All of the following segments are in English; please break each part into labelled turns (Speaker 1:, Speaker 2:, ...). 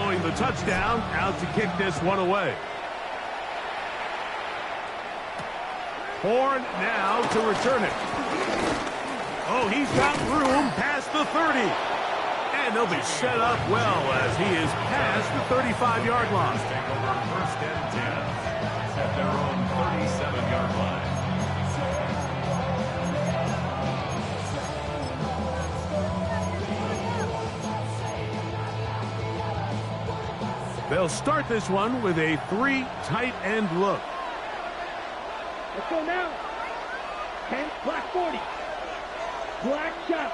Speaker 1: following the touchdown, out to kick this one away. Horn now to return it. Oh, he's got room past the 30. And they'll be set up well as he is past the 35-yard line.
Speaker 2: Take over first and 10 at their own 37-yard line.
Speaker 1: They'll start this one with a 3 tight end look.
Speaker 3: Let's go now. 10, black 40. Black shot.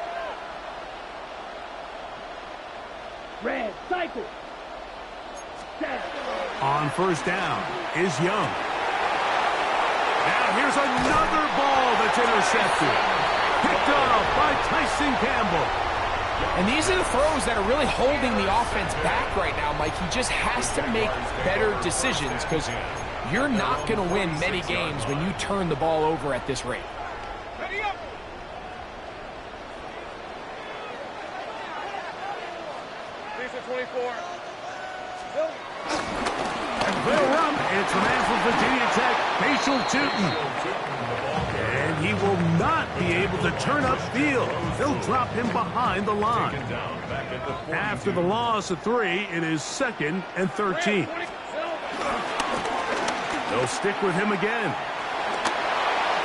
Speaker 3: Red cycle. Set.
Speaker 1: On first down is Young. Now here's another ball that's intercepted. Picked off by Tyson Campbell.
Speaker 4: And these are the throws that are really holding the offense back right now, Mike. He just has to make better decisions because you're not going to win many games when you turn the ball over at this rate.
Speaker 3: Ready up. Lisa 24.
Speaker 1: And they'll run. It's an man from Virginia Tech, Facial Tootin. And he will not be able to turn upfield. They'll drop him behind the line. After the loss of 3, it is 2nd and 13. They'll stick with him again.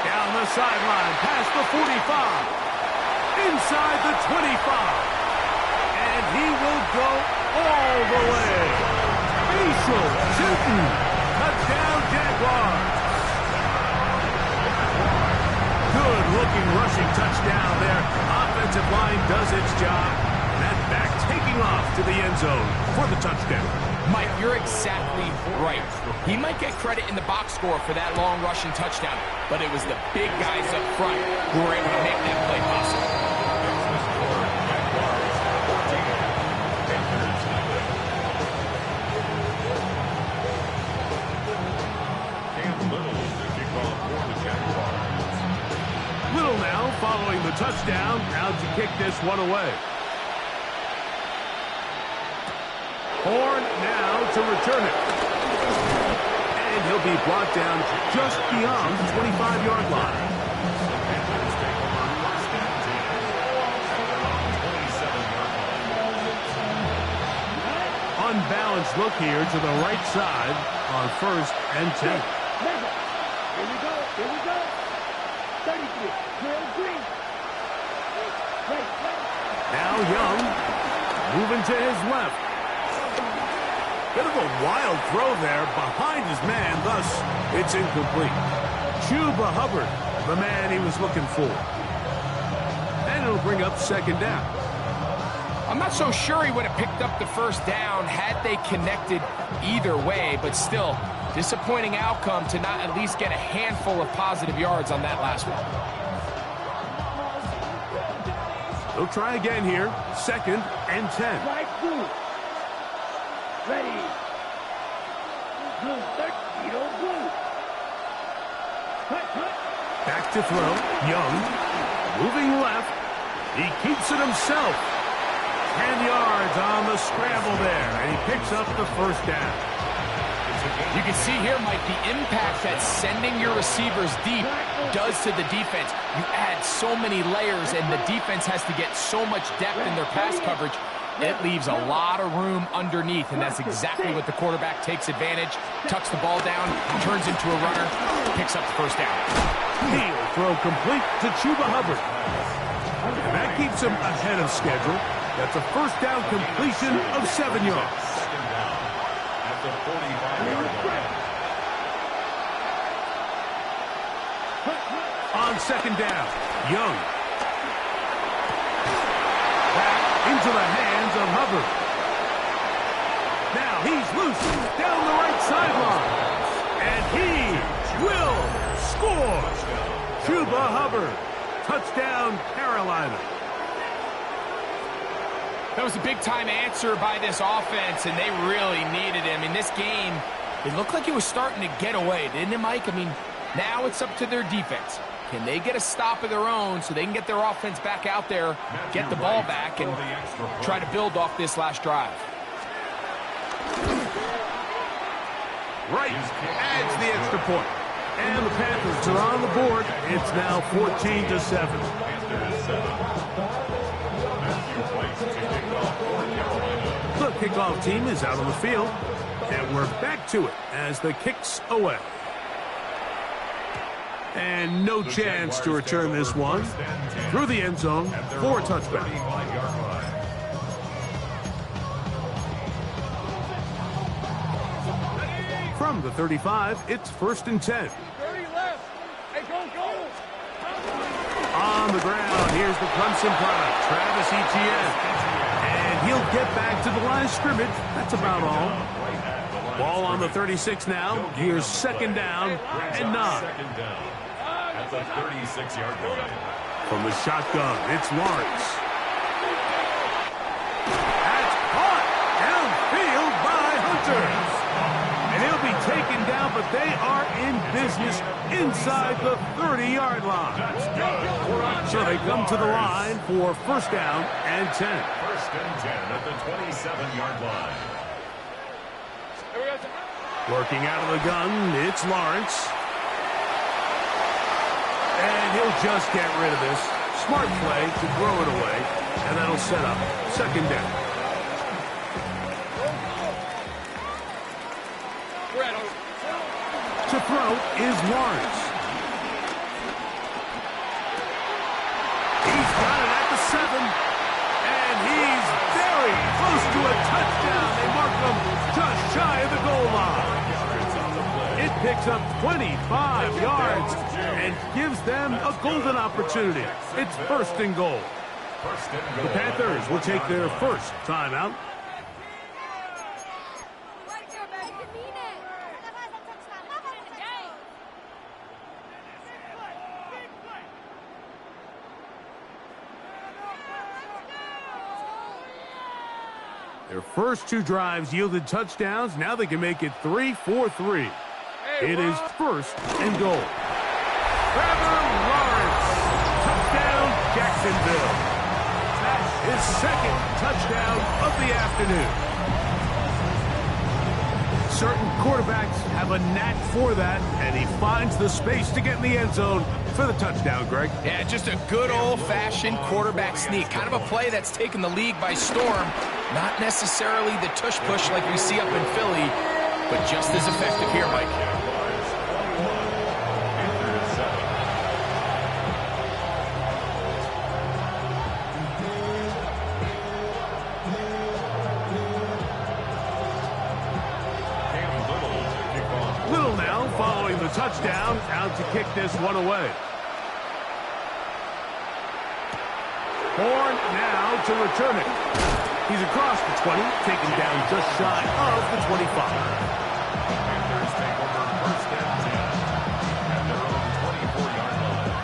Speaker 1: Down the sideline, past the 45. Inside the 25. And he will go all the way. Facial Tootin. Touchdown, Jaguars. Good-looking rushing touchdown there. Offensive line does its job. And that back taking off to the end zone for the touchdown.
Speaker 4: Mike, you're exactly right. He might get credit in the box score for that long rushing touchdown, but it was the big guys up front who were able to make that play possible.
Speaker 1: Little now following the touchdown, out to kick this one away. Horn now to return it. And he'll be brought down just beyond the 25-yard line. Unbalanced look here to the right side on 1st and 10.
Speaker 3: Here we go. Here we go. 33. Green.
Speaker 1: Now Young moving to his left. Bit of a wild throw there behind his man, thus it's incomplete. Chuba Hubbard, the man he was looking for. And it'll bring up 2nd down.
Speaker 4: I'm not so sure he would have picked up the first down had they connected either way, but still, disappointing outcome to not at least get a handful of positive yards on that last one.
Speaker 1: They'll try again here, 2nd and 10.
Speaker 3: Right blue. Ready. Blue, tuxedo blue. Cut.
Speaker 1: Back to throw. Young. Moving left. He keeps it himself. 10 yards on the scramble there. And he picks up the first down.
Speaker 4: You can see here, Mike, the impact that sending your receivers deep does to the defense. You add so many layers, and the defense has to get so much depth in their pass coverage. It leaves a lot of room underneath, and that's exactly what the quarterback takes advantage, tucks the ball down, turns into a runner, picks up the first down.
Speaker 1: He'll throw complete to Chuba Hubbard. And that keeps him ahead of schedule. That's a first down completion of 7 yards.
Speaker 2: At the 45-yard line.
Speaker 1: On 2nd down, Young. Back into the hands of Hubbard. Now he's loose down the right sideline. And he will score. Chuba Hubbard. Touchdown, Carolina.
Speaker 4: That was a big-time answer by this offense, and they really needed him. In this game, it looked like it was starting to get away, didn't it, Mike? I mean, now it's up to their defense. Can they get a stop of their own so they can get their offense back out there, get the ball back, and try to build off this last drive?
Speaker 1: right adds the extra point. And the Panthers are on the board. It's now 14-7. The kickoff team is out on the field. And we're back to it as the kick's away. And no chance to return this one through the end zone for a touchback. From the 35, it's 1st and 10.
Speaker 3: 30 left. Hey, go.
Speaker 1: On the ground, here's the Clemson product, Travis Etienne. And he'll get back to the line of scrimmage. That's about all. Ball on the 36 now. Here's 2nd down and 9.
Speaker 2: At the 36-yard line.
Speaker 1: From the shotgun, it's Lawrence. That's caught downfield by Hunter. And he'll be taken down, but they are in business inside the 30-yard line. So they come to the line for 1st down and 10.
Speaker 2: 1st and 10 at the 27-yard line.
Speaker 1: Working out of the gun, it's Lawrence. And he'll just get rid of this. Smart play to throw it away, and that'll set up 2nd down. To throw is Lawrence. He's got it at the 7, and he's very close to a touchdown. They mark him just shy of the goal line. It picks up 25 yards and gives them a golden opportunity. It's 1st and goal. The Panthers will take their first timeout. Their first 2 drives yielded touchdowns. Now they can make it 3-4-3. It is 1st and goal. Trevor Lawrence. Touchdown, Jacksonville. That's his 2nd touchdown of the afternoon. Certain quarterbacks have a knack for that, and he finds the space to get in the end zone for the touchdown, Greg.
Speaker 4: Yeah, just a good old-fashioned quarterback sneak. Kind of a play that's taken the league by storm. Not necessarily the tush-push like we see up in Philly, but just as effective here, Mike.
Speaker 1: Little now following the touchdown, out to kick this one away. Horn now to return it. He's across the 20, taken down just shy of the 25.
Speaker 2: Panthers take over 1st and 10 at their own 24-yard line.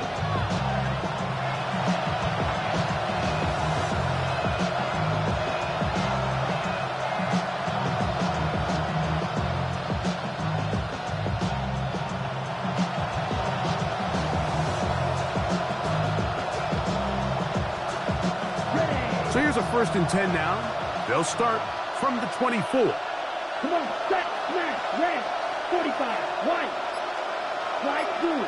Speaker 1: So here's a 1st and 10 now. They'll start from the 24.
Speaker 3: Come on, set, smash, red, 45, white, slide through.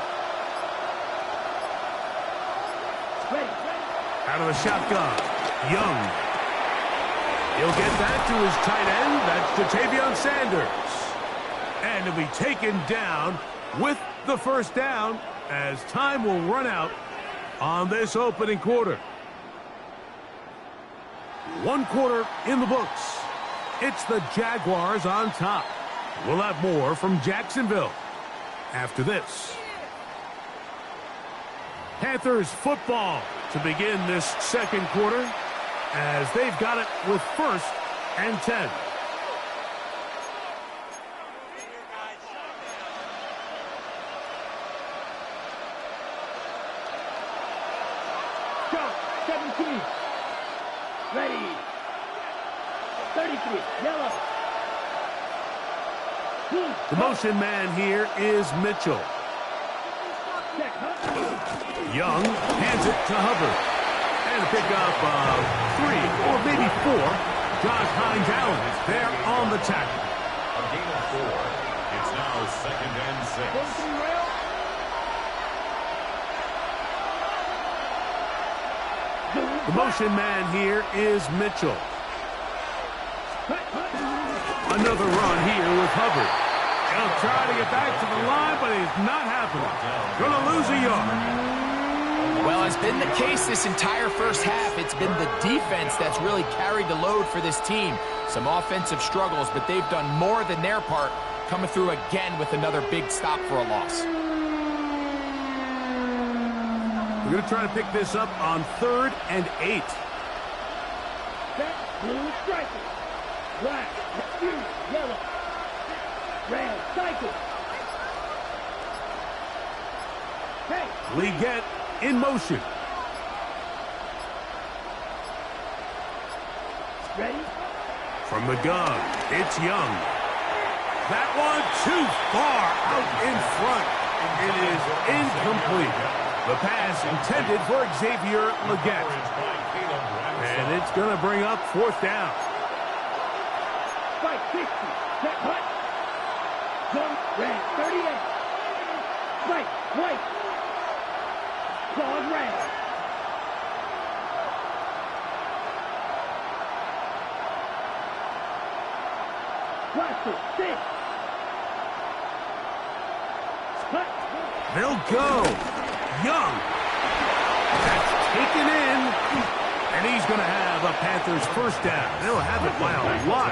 Speaker 3: Ready.
Speaker 1: Out of the shotgun, Young. He'll get that to his tight end. That's Ja'Tavion Sanders. And he'll be taken down with the 1st down as time will run out on this opening quarter. 1 quarter in the books. It's the Jaguars on top. We'll have more from Jacksonville after this. Panthers football to begin this 2nd quarter as they've got it with 1st and 10.
Speaker 3: Go, 17. Ready. 33, yellow.
Speaker 1: The motion man here is Mitchell. Young hands it to Hubbard. And a pickup of 3 or maybe 4. Josh Hines Allen there on the tackle.
Speaker 2: A gain of 4. It's Now 2nd and 6.
Speaker 1: The motion man here is Mitchell. Another run here with Hubbard. He'll try to get back to the line, but it's not happening. Going to lose a yard.
Speaker 4: Well, it's been the case this entire first half. It's been the defense that's really carried the load for this team. Some offensive struggles, but they've done more than their part, coming through again with another big stop for a loss.
Speaker 1: We're going to try to pick this up on 3rd and 8.
Speaker 3: Set, blue striker. Black, yellow. Red, cycle. Hey.
Speaker 1: Leggett in motion.
Speaker 3: Ready?
Speaker 1: From the gun, it's Young. That one too far out in front. It is incomplete. The pass intended for Xavier Leggett. And it's going to bring up 4th down.
Speaker 3: Spike 60. Set hut. Jump red 38. Spike white. Claws red. Blaster 6. Hut.
Speaker 1: They'll go. Young. That's taken in. And he's going to have a Panthers 1st down. They'll have it by a lot.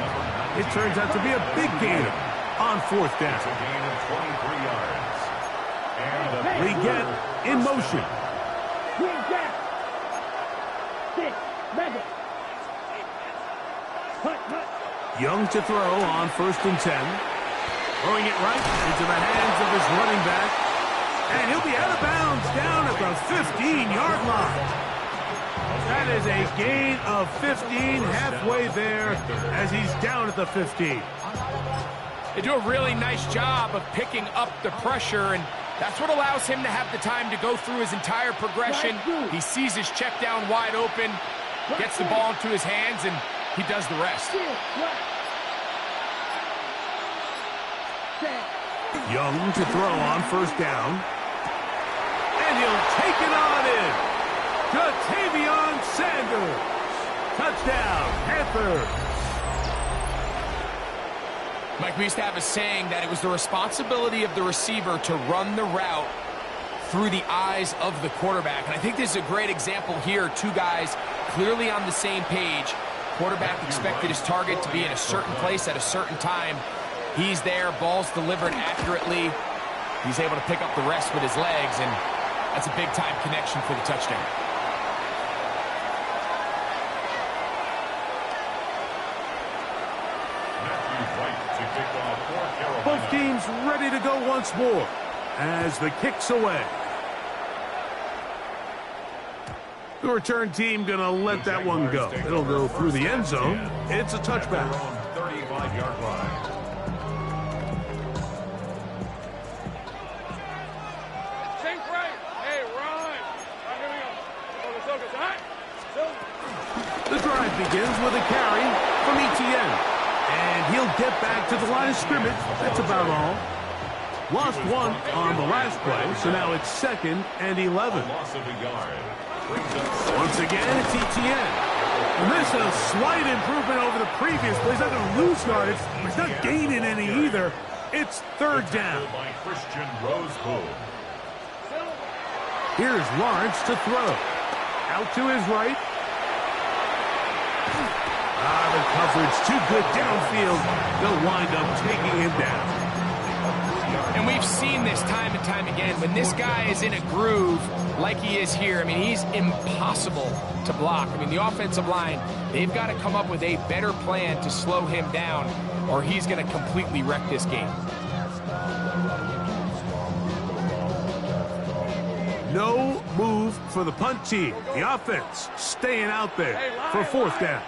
Speaker 1: It turns out to be a big gain on 4th down.
Speaker 2: It's a gain of 23 yards. And
Speaker 1: Leggett in motion.
Speaker 3: Green jack. 6. Mega. Hut, hut.
Speaker 1: Young to throw on 1st and 10. Throwing it right into the hands of his running back. And he'll be out of bounds down at the 15-yard line. That is a gain of 15 halfway there as he's down at the 15.
Speaker 4: They do a really nice job of picking up the pressure, and that's what allows him to have the time to go through his entire progression. He sees his check down wide open, gets the ball into his hands, and he does the rest.
Speaker 1: Young to throw on 1st down. And he'll take it on in. Jatavion Sanders. Touchdown, Panthers.
Speaker 4: Mike, we used to have a saying that it was the responsibility of the receiver to run the route through the eyes of the quarterback. And I think this is a great example here. 2 guys clearly on the same page. Quarterback expected his target to be in a certain place at a certain time. He's there, ball's delivered accurately. He's able to pick up the rest with his legs, and that's a big-time connection for the touchdown.
Speaker 1: Both teams ready to go once more as the kick's away. The return team going to let that one go. It'll go through the end zone. It's a touchback.
Speaker 2: 35-yard line.
Speaker 1: The drive begins with a carry from Etienne. And he'll get back to the line of scrimmage. That's about all. Lost 1 on the last play, so now it's 2nd and 11.
Speaker 2: Loss of a yard.
Speaker 1: Once again, it's Etienne. And this is a slight improvement over the previous play. He's not going to lose yardage. He's not gaining any either. It's 3rd down.
Speaker 2: By Christian Roseboom.
Speaker 1: Here's Lawrence to throw. Out to his right. The coverage too good downfield. They'll wind up taking him down.
Speaker 4: And we've seen this time and time again. When this guy is in a groove like he is here, I mean, he's impossible to block. I mean, the offensive line, they've got to come up with a better plan to slow him down, or he's going to completely wreck this game.
Speaker 1: No move for the punt team. The offense staying out there for 4th down.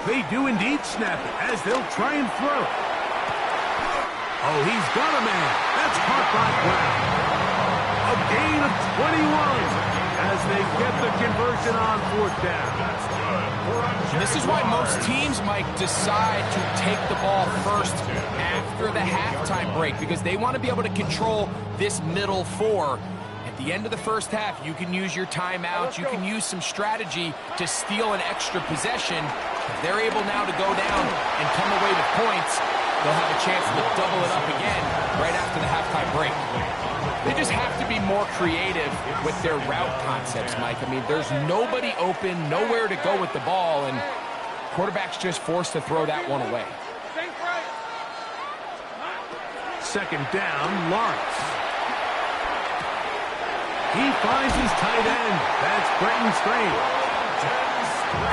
Speaker 1: They do indeed snap it as they'll try and throw. Oh, he's got a man. That's caught by Brown. A gain of 21 as they get the conversion on 4th down.
Speaker 4: And this is why most teams, Mike, decide to take the ball first after the halftime break, because they want to be able to control this middle 4. At the end of the first half, you can use your timeouts, you can use some strategy to steal an extra possession. If they're able now to go down and come away with points, they'll have a chance to double it up again right after the halftime break. They just have to be more creative with their route concepts, Mike. I mean, there's nobody open, nowhere to go with the ball, and quarterback's just forced to throw that one away.
Speaker 1: 2nd down, Lawrence. He finds his tight end. That's Brenton Strange.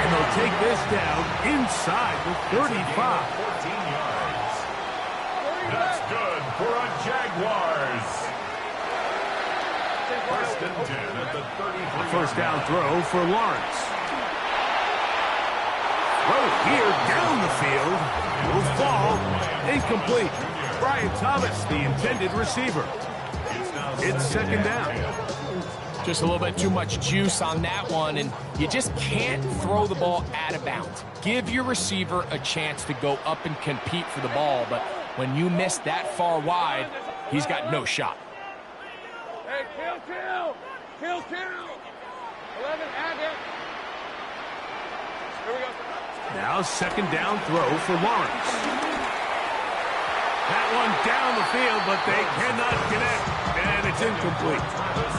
Speaker 1: And they'll take this down inside the 35.
Speaker 2: 14 yards. That's good for a Jaguars. 1st and 10 at the 33.
Speaker 1: 1st down throw for Lawrence. Throw here down the field. Will fall. Incomplete. Brian Thomas, the intended receiver. It's 2nd down.
Speaker 4: Just a little bit too much juice on that one, and you just can't throw the ball out of bounds. Give your receiver a chance to go up and compete for the ball, but when you miss that far wide, he's got no shot.
Speaker 3: Hey, kill. 11, add it. Here we go.
Speaker 1: Now 2nd down throw for Lawrence. That one down the field, but they cannot connect, and it's incomplete.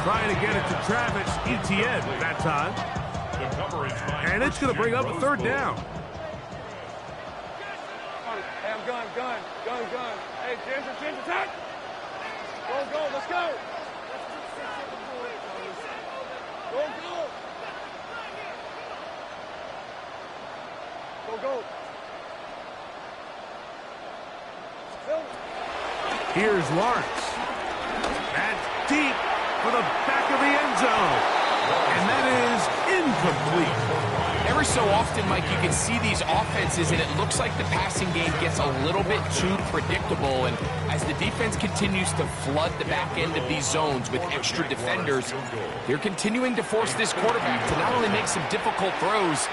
Speaker 1: Trying to get it to Travis Etienne that time. And it's going to bring up a 3rd down.
Speaker 3: Hey, I'm gun. Hey, Ginger, attack. Go, let's go. Go.
Speaker 1: Here's Lawrence. That's deep for the back of the end zone. And that is incomplete.
Speaker 4: Every so often, Mike, you can see these offenses, and it looks like the passing game gets a little bit too predictable. And as the defense continues to flood the back end of these zones with extra defenders, they're continuing to force this quarterback to not only make some difficult throws,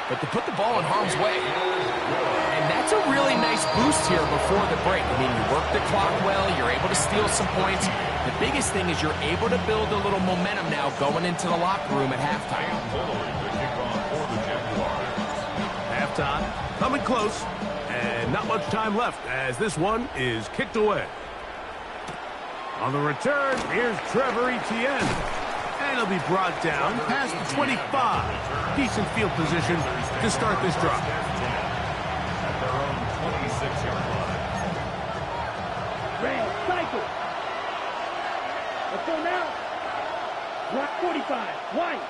Speaker 4: but to put the ball in harm's way. And that's a really nice boost here before the break. I mean, you work the clock well, you're able to steal some points. The biggest thing is you're able to build a little momentum now going into the locker room at halftime.
Speaker 1: Halftime coming close, and not much time left as this one is kicked away. On the return, here's Trevor Etienne. And he'll be brought down past the 25. Decent field position to start this drive.
Speaker 2: At their own 26-yard line.
Speaker 3: Red, cycle. Let's go now. Black 45, white.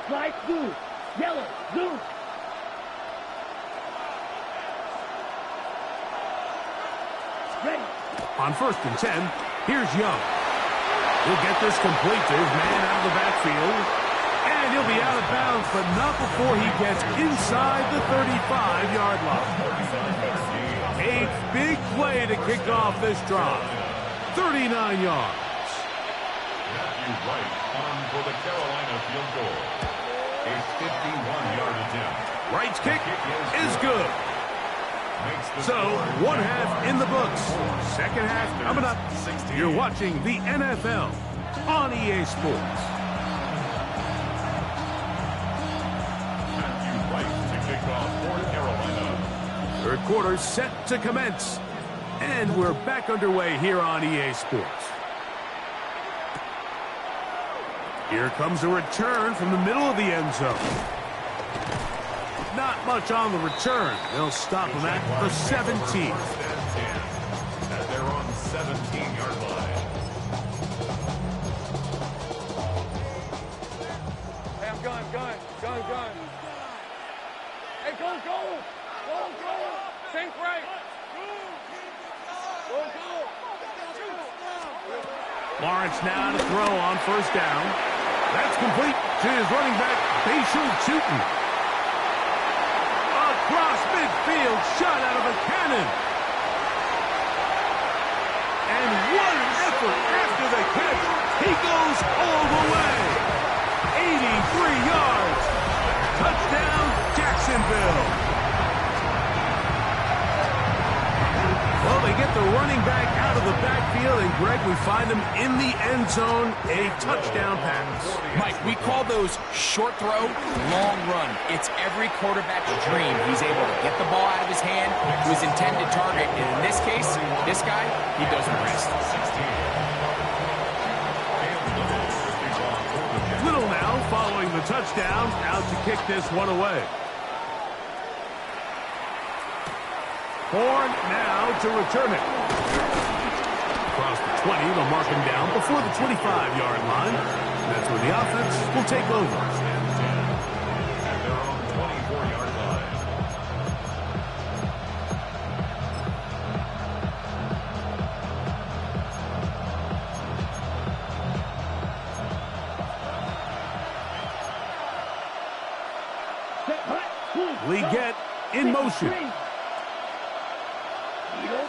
Speaker 3: Slide, blue, yellow, blue. Ready.
Speaker 1: On 1st and 10, here's Young. He'll get this complete to his man out of the backfield. And he'll be out of bounds, but not before he gets inside the 35-yard line. A big play to kick off this drive. 39 yards.
Speaker 2: Matthew Wright on for the Carolina field goal. A 51-yard attempt.
Speaker 1: Wright's kick is good. So, 1 half in the books. 2nd half coming up. You're watching the NFL on EA Sports.
Speaker 2: Matthew Wright to kick off for Carolina.
Speaker 1: 3rd quarter set to commence. And we're back underway here on EA Sports. Here comes a return from the middle of the end zone. Not much on the return. They'll stop him at the 17.
Speaker 2: At their own 17-yard line.
Speaker 3: Hey, I'm gun. Hey, go. Think right. Go.
Speaker 1: Lawrence now to throw on 1st down. That's complete to his running back, Bayshul Chutin. Across midfield, shot out of a cannon. And what an effort after the catch. He goes all the way. 83 yards. Touchdown, Jacksonville. Well, they get the running back out of the backfield, and Greg, we find him in the end zone, a touchdown pass.
Speaker 4: Mike, we call those short throw, long run. It's every quarterback's dream. He's able to get the ball out of his hand to his intended target. And in this case, this guy, he doesn't rest.
Speaker 1: Little now following the touchdown, out to kick this one away. Horn now to return it. Across the 20, they'll mark him down before the 25-yard line. That's where the offense will take over.
Speaker 2: At their own 24-yard line.
Speaker 1: Leggett in motion.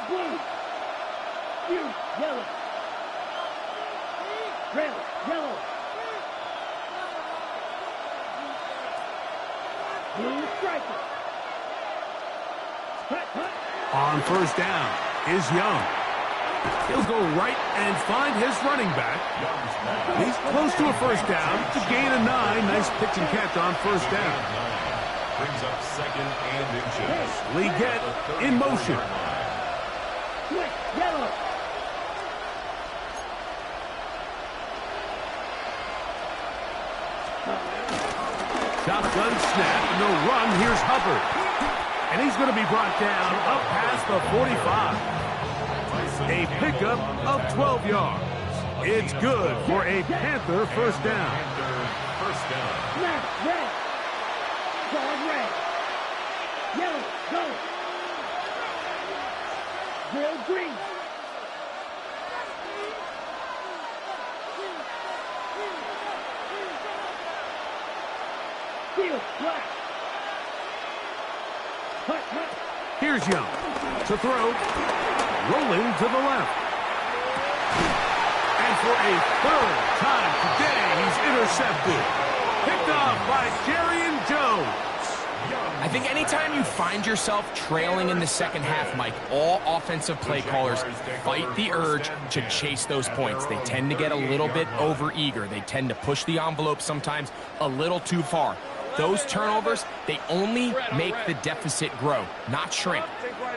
Speaker 3: Blue. You, yellow. Red, yellow. Blue striker. Hut, hut.
Speaker 1: On first down is Young. He'll go right and find his running back. He's close to a first down. To gain a 9. Nice pitch and catch on first down.
Speaker 2: Brings up second and inches.
Speaker 1: Leggett in motion.
Speaker 3: Switch, yellow.
Speaker 1: Shotgun snap, and no run. Here's Hubbard. And he's going to be brought down up past the 45. A pickup of 12 yards. It's good for a Panther first down.
Speaker 2: First down.
Speaker 3: Left, red. Guard red. Yellow, go. Real green. Field black. Hut, hut.
Speaker 1: Here's Young to throw. Rolling to the left. And for a third time today, he's intercepted. Picked off by Jerry Jones.
Speaker 4: I think anytime you find yourself trailing in the second half, Mike, all offensive play callers fight the urge to chase those points. They tend to get a little bit overeager. They tend to push the envelope sometimes a little too far. Those turnovers, they only make the deficit grow, not shrink.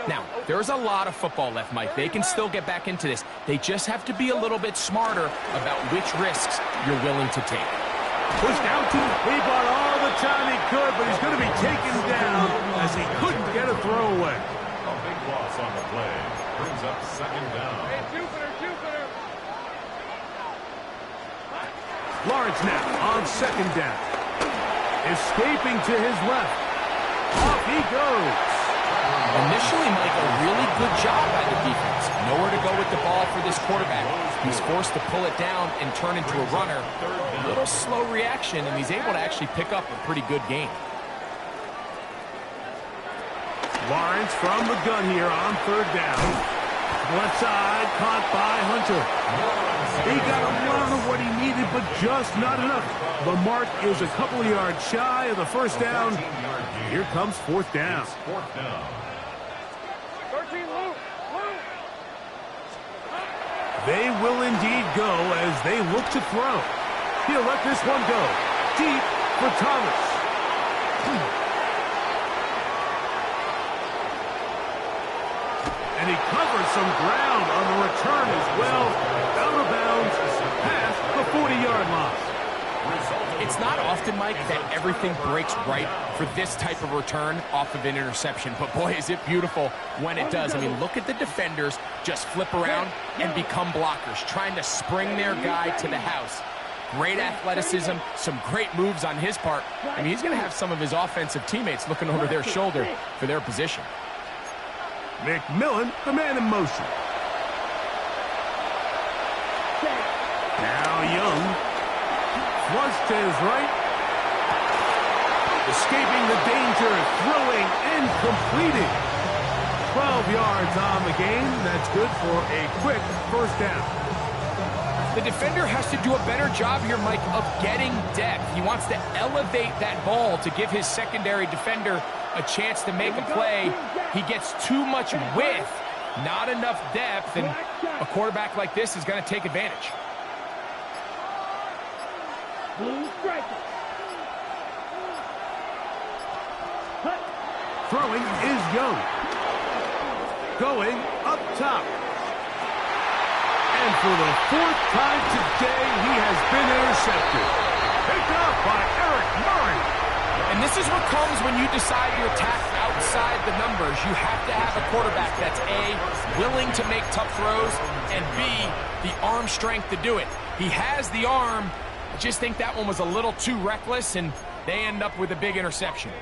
Speaker 4: Now, there's a lot of football left, Mike. They can still get back into this. They just have to be a little bit smarter about which risks you're willing to take.
Speaker 1: Pushed out to him. He bought all the time he could, but he's going to be taken down as he couldn't get a throwaway.
Speaker 2: A big loss on the play. Brings up second down.
Speaker 3: Jupiter.
Speaker 1: Lawrence now on second down. Escaping to his left. Off he goes.
Speaker 4: Initially, Mike, a really good job by the defense. Nowhere to go with the ball for this quarterback. He's forced to pull it down and turn into a runner. A little slow reaction, and he's able to actually pick up a pretty good game.
Speaker 1: Lawrence from the gun here on third down. Left side, caught by Hunter. He got a lot of what he needed, but just not enough. The mark is a couple of yards shy of the first down. Here comes fourth down.
Speaker 2: Fourth down.
Speaker 3: 13 Luke.
Speaker 1: They will indeed go as they look to throw. He'll let this one go. Deep for Thomas. And he covers some ground on the return as well. Out of bounds, past the 40-yard line.
Speaker 4: It's not often, Mike, that everything breaks right for this type of return off of an interception. But, boy, is it beautiful when it does. I mean, look at the defenders just flip around and become blockers, trying to spring their guy to the house. Great athleticism, some great moves on his part. I mean, he's going to have some of his offensive teammates looking over their shoulder for their position.
Speaker 1: McMillan, the man in motion. Now Young. Flush to his right. Escaping the danger, throwing and completing. 12 yards on the game. That's good for a quick first down.
Speaker 4: The defender has to do a better job here, Mike, of getting depth. He wants to elevate that ball to give his secondary defender a chance to make a play. He gets too much width, not enough depth, and a quarterback like this is going to take advantage.
Speaker 1: Throwing is Young. Going up top. And for the fourth time today, he has been intercepted. Picked up by Eric Murray.
Speaker 4: And this is what comes when you decide to attack outside the numbers. You have to have a quarterback that's A, willing to make tough throws, and B, the arm strength to do it. He has the arm. I just think that one was a little too reckless, and they end up with a big interception.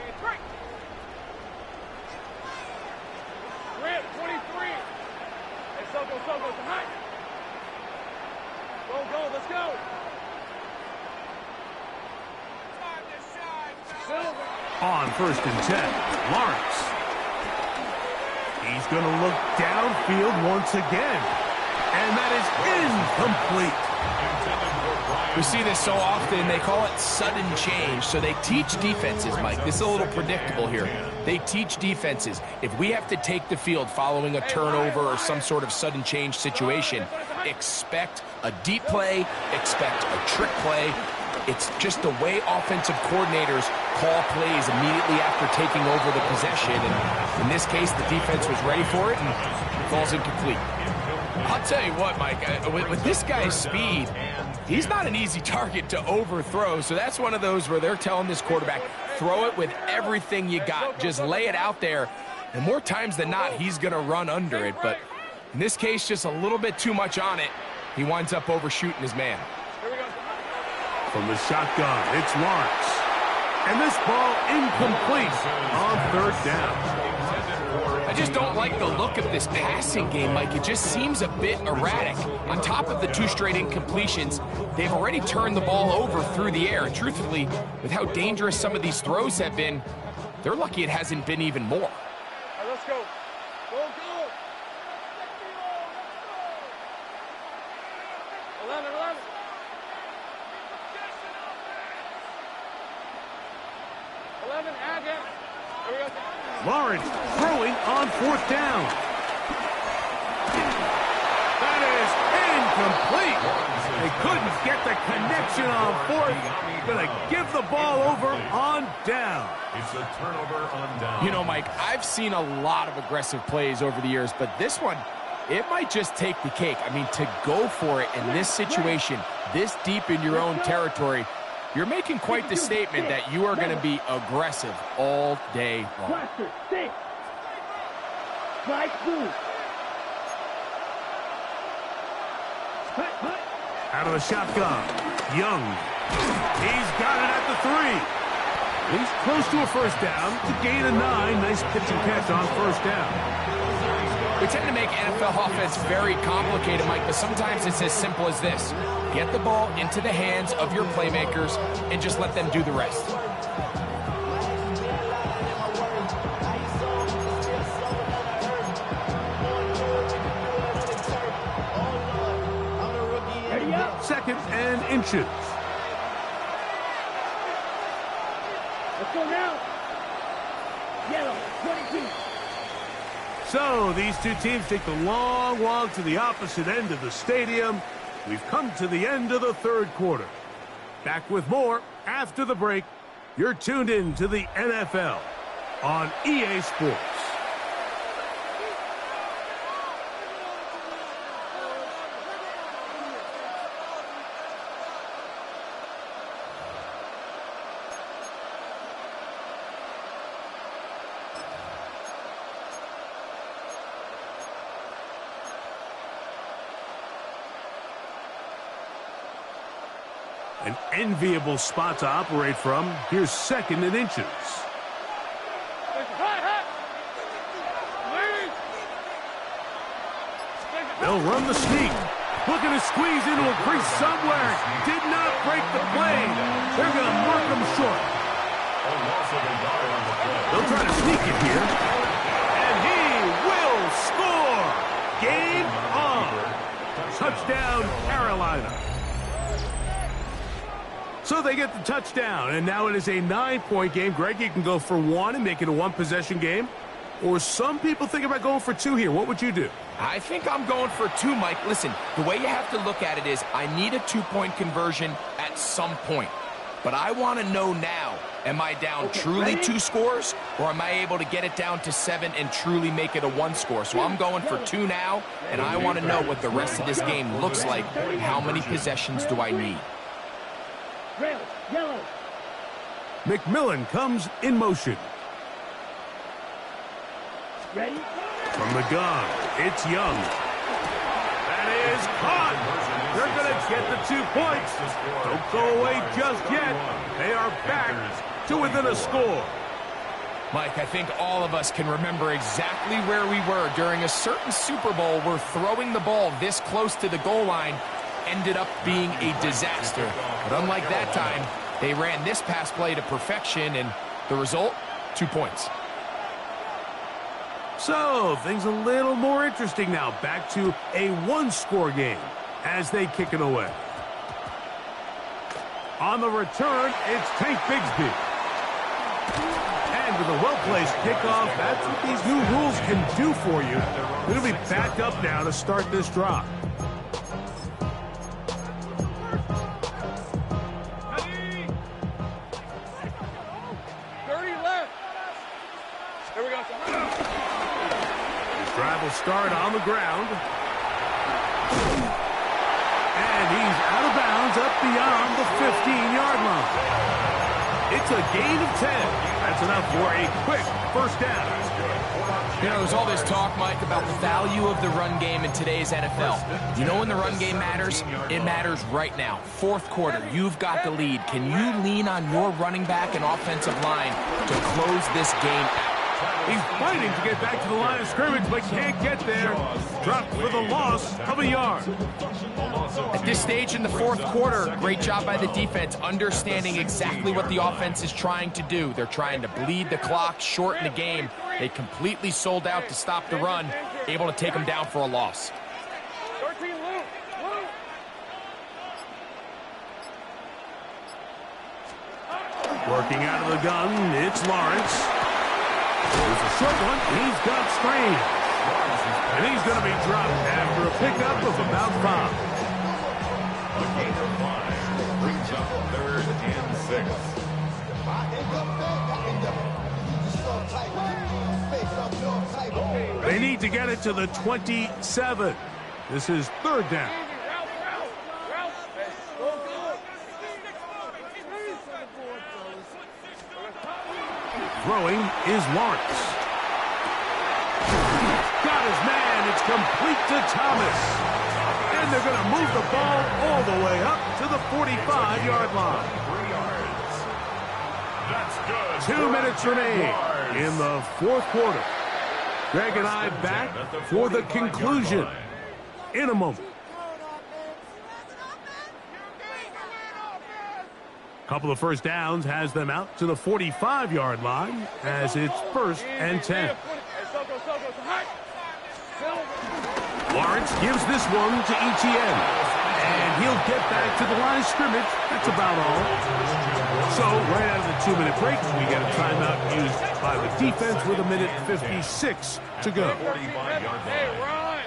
Speaker 1: On 1st and 10, Lawrence. He's going to look downfield once again. And that is incomplete.
Speaker 4: We see this so often, they call it sudden change. So they teach defenses, Mike. This is a little predictable here. They teach defenses. If we have to take the field following a turnover or some sort of sudden change situation, expect a deep play, expect a trick play. It's just the way offensive coordinators call plays immediately after taking over the possession. And in this case, the defense was ready for it and it falls incomplete. I'll tell you what, Mike, with this guy's speed, he's not an easy target to overthrow. So that's one of those where they're telling this quarterback, throw it with everything you got. Just lay it out there. And more times than not, he's going to run under it. But in this case, just a little bit too much on it. He winds up overshooting his man.
Speaker 1: From the shotgun, it's Lawrence. And this ball incomplete on 3rd down.
Speaker 4: I just don't like the look of this passing game, Mike. It just seems a bit erratic. On top of the 2 straight incompletions, they've already turned the ball over through the air. And truthfully, with how dangerous some of these throws have been, they're lucky it hasn't been even more.
Speaker 5: All right, let's go. Go, go. 11.
Speaker 1: Lawrence throwing on 4th down. That is incomplete. They couldn't get the connection on 4th. Gonna give the ball over on down.
Speaker 2: It's a turnover on down.
Speaker 4: You know, Mike, I've seen a lot of aggressive plays over the years, but this one, it might just take the cake. I mean, to go for it in this situation, this deep in your own territory, you're making quite the statement that you are going to be aggressive all day long.
Speaker 1: Out of the shotgun, Young. He's got it at the 3. He's close to a 1st down to gain a 9. Nice pitch and catch on 1st down.
Speaker 4: We tend to make NFL offense very complicated, Mike, but sometimes it's as simple as this. Get the ball into the hands of your playmakers and just let them do the rest.
Speaker 3: Ready up.
Speaker 1: 2nd and inches.
Speaker 3: Let's go now. Yellow, 22.
Speaker 1: So these two teams take the long walk to the opposite end of the stadium. We've come to the end of the 3rd quarter. Back with more after the break. You're tuned in to the NFL on EA Sports. An enviable spot to operate from. Here's 2nd and inches. They'll run the sneak. Looking to squeeze into a crease somewhere. Did not break the plane. They're going to mark them short. They'll try to sneak it here. And he will score. Game on. Touchdown, Carolina. So they get the touchdown, and now it is a 9-point game. Greg, you can go for one and make it a one-possession game. Or some people think about going for two here. What would you do?
Speaker 4: I think I'm going for two, Mike. Listen, the way you have to look at it is I need a two-point conversion at some point. But I want to know now, am I down truly 2 scores, or am I able to get it down to 7 and truly make it a 1 score? So I'm going for 2 now, and I want to know what the rest of this game looks like. How many possessions do I need?
Speaker 3: Yellow.
Speaker 1: McMillan comes in motion.
Speaker 3: Ready?
Speaker 1: From the gun, it's Young. That is caught. They're going to get the 2 points. Don't go away just yet. They are back to within a score.
Speaker 4: Mike, I think all of us can remember exactly where we were during a certain Super Bowl where throwing the ball this close to the goal line ended up being a disaster. But unlike that time, they ran this pass play to perfection, and the result, 2 points.
Speaker 1: So, things a little more interesting now. Back to a 1-score game as they kick it away. On the return, it's Tank Bigsby. And with a well-placed kickoff, that's what these new rules can do for you. They're going to be back up now to start this drive. Drive will start on the ground. And he's out of bounds up beyond the 15-yard line. It's a gain of 10. That's enough for a quick first down.
Speaker 4: You know, there's all this talk, Mike, about the value of the run game in today's NFL. You know when the run game matters? It matters right now. 4th quarter, you've got the lead. Can you lean on your running back and offensive line to close this game out?
Speaker 1: He's fighting to get back to the line of scrimmage, but can't get there. Dropped for the loss of a yard.
Speaker 4: At this stage in the 4th quarter, great job by the defense, understanding exactly what the offense is trying to do. They're trying to bleed the clock, shorten the game. They completely sold out to stop the run, able to take them down for a loss.
Speaker 1: Working out of the gun, it's Lawrence. There's a short one. He's got strain. And he's going to be dropped after a pickup of about 5.
Speaker 2: A gain of 5 brings up 3rd and 6.
Speaker 1: They need to get it to the 27. This is 3rd down. Throwing is Lawrence. Got his man. It's complete to Thomas. And they're going to move the ball all the way up to the 45-yard line.
Speaker 2: 3 yards. That's good.
Speaker 1: 2 minutes remain in the 4th quarter. Greg and I back for the conclusion in a moment. Couple of first downs has them out to the 45-yard line as it's 1st and 10. Lawrence gives this one to Etienne, and he'll get back to the line of scrimmage. That's about all. So right out of the 2-minute break, we get a timeout used by the defense with 1:56 to go.
Speaker 5: Hey, run!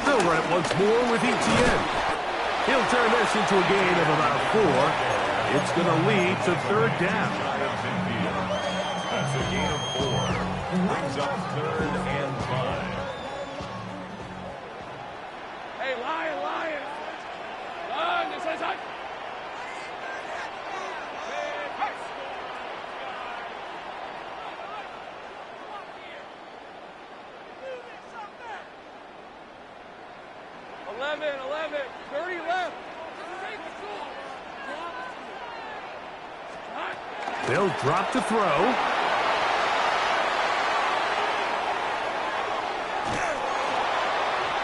Speaker 1: They'll run it once more with Etienne. He'll turn this into a gain of about 4. It's going to lead to 3rd down.
Speaker 2: That's a gain of 4. Brings up 3rd and 5.
Speaker 5: Hey, Lion! This is hot. 11, 30 left.
Speaker 1: They'll drop to throw.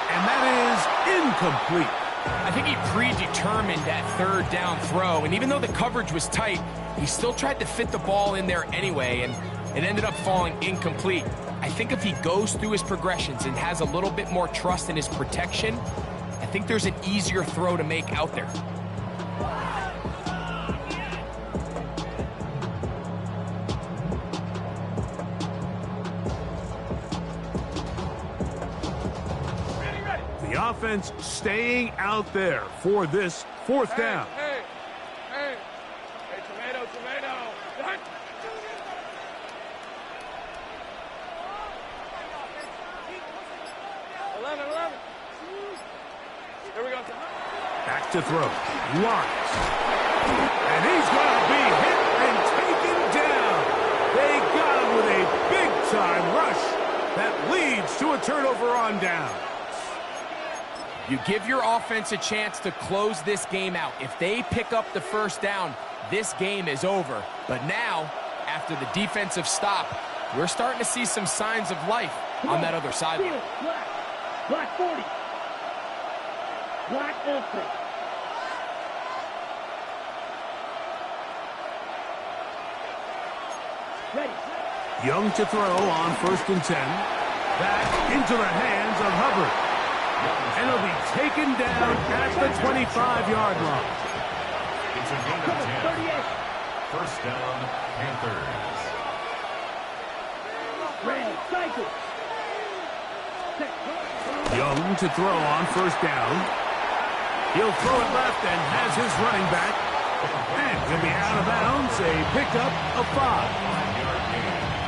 Speaker 1: And that is incomplete.
Speaker 4: I think he predetermined that 3rd down throw, and even though the coverage was tight, he still tried to fit the ball in there anyway, and It ended up falling incomplete. I think if he goes through his progressions and has a little bit more trust in his protection, I think there's an easier throw to make out there.
Speaker 1: The offense staying out there for this fourth down.
Speaker 5: Hey, tomato. 11. Here we go.
Speaker 1: Back to throw. Lawrence. And he's going to be hit and taken down. They got him with a big-time rush that leads to a turnover on down.
Speaker 4: You give your offense a chance to close this game out. If they pick up the first down, this game is over. But now, after the defensive stop, we're starting to see some signs of life on that other sideline.
Speaker 3: Block 40. Block ultra. Ready.
Speaker 1: Young to throw on 1st and 10. Back into the hands of Hubbard. And he'll be taken down at the 25-yard line.
Speaker 2: It's a gain of 10. First down, Panthers.
Speaker 3: Ready. Cycle.
Speaker 1: Young to throw on 1st down. He'll throw it left and has his running back. And he'll be out of bounds. A pickup of 5.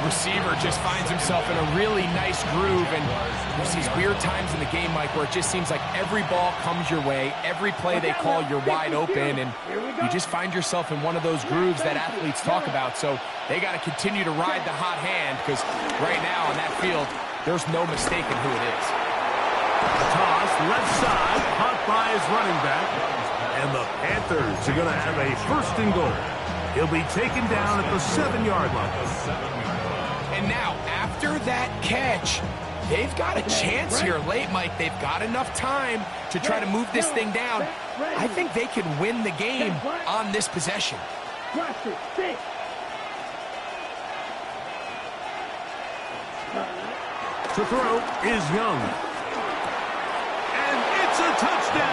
Speaker 4: Receiver just finds himself in a really nice groove, and there's these weird times in the game, Mike, where it just seems like every ball comes your way, every play they call, you're wide open, and you just find yourself in one of those grooves that athletes talk about. So they got to continue to ride the hot hand, because right now on that field, there's no mistaking who it is.
Speaker 1: Toss left side, caught by his running back, and the Panthers are going to have a 1st and goal. He'll be taken down at the 7-yard line.
Speaker 4: And now, after that catch, they've got a chance here late, Mike. They've got enough time to try to move this thing down. I think they can win the game on this possession.
Speaker 1: To throw is Young. And it's a touchdown.